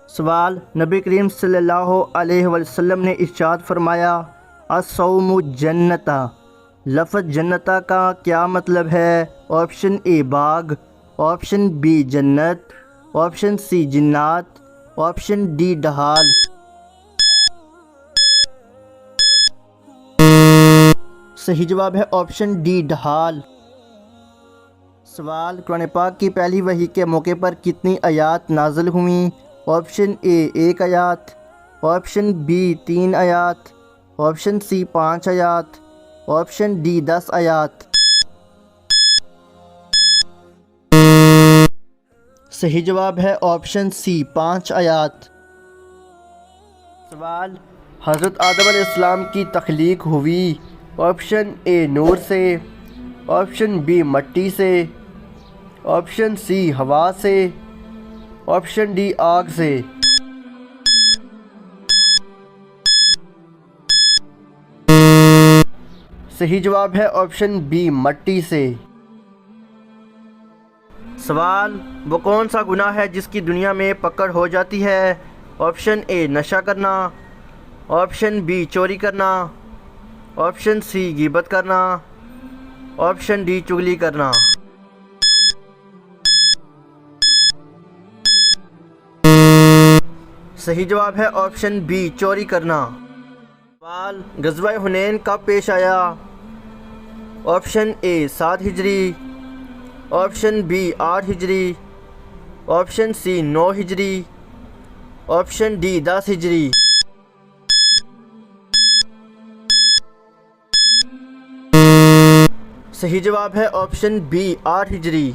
सवाल, नबी करीम सल्लल्लाहु अलैहि वसल्लम ने इरशाद फरमाया, अस्सौमु जन्नता। लफ्ज़ जन्नता का क्या मतलब है? ऑप्शन ए बाग, ऑप्शन बी जन्नत, ऑप्शन सी जिन्नात, ऑप्शन डी ढाल। सही जवाब है ऑप्शन डी ढाल। सवाल, कुरान पाक की पहली वही के मौके पर कितनी आयात नाज़िल हुई? ऑप्शन ए 1 आयात, ऑप्शन बी 3 आयात, ऑप्शन सी 5 आयात, ऑप्शन डी 10 आयात। सही जवाब है ऑप्शन सी 5 आयात। सवाल, हज़रत आदम अलैहिस्सलाम की तख्लीक हुई? ऑप्शन ए नूर से, ऑप्शन बी मट्टी से, ऑप्शन सी हवा से, ऑप्शन डी आग से। सही जवाब है ऑप्शन बी मट्टी से। सवाल, वो कौन सा गुनाह है जिसकी दुनिया में पकड़ हो जाती है? ऑप्शन ए नशा करना, ऑप्शन बी चोरी करना, ऑप्शन सी गिबत करना, ऑप्शन डी चुगली करना। सही जवाब है ऑप्शन बी चोरी करना। सवाल, ग़ज़वा हुनैन कब पेश आया? ऑप्शन ए 7 हिजरी, ऑप्शन बी 8 हिजरी, ऑप्शन सी 9 हिजरी, ऑप्शन डी 10 हिजरी। सही जवाब है ऑप्शन बी 8 हिजरी।